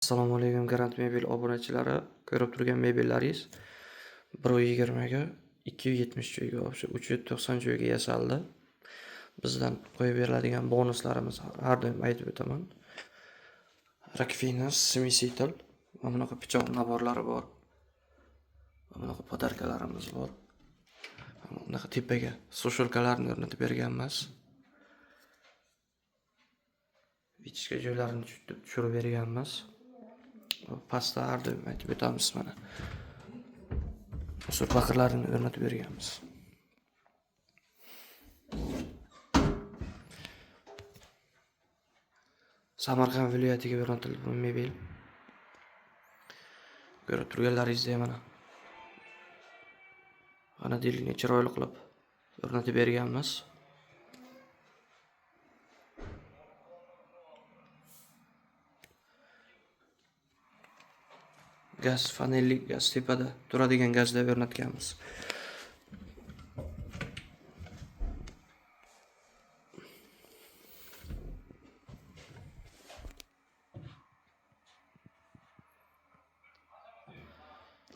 Assalomu alaykum Grand Mebel obunachilari. Ko'rib turgan mebellaringiz 120 ga 270 joyga, 390 joyga yasaldi. Bizdan qo'yib beriladigan bonuslarimiz har doim aytib o'taman. Rakfinas, Smisitel, mana bunaqa pichoq naborlari bor. Mana bunaqa podarkalarimiz bor. Mana bunaqa tepaga sushalkalarni o'rnatib berganmiz. Vichka joylarini tushirib berganmiz. Pastda har doim aytib o'tamiz mana. Sur paqirlarini o'rnatib berganmiz. Samarqand viloyatiga o'rnatilgan mebel. Ko'rib turganlaringizdek mana. Ana dilni chiroyli qilib o'rnatib berganmiz. Gaz, fanelli gaz tepada turadigan gazda o'rnatganmiz.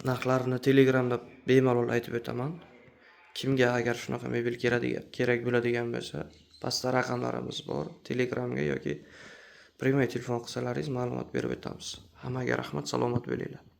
Narxlarini Telegramda bemalol aytib o'taman. Kimga agar shunaqa mebel kerak bo'ladigan bo'lsa, pastda raqamlarimiz bor. Telegramga yoki primoy telefon qilsalaringiz ma'lumot berib o'tamiz. Hammaga rahmat, salomat bo'linglar.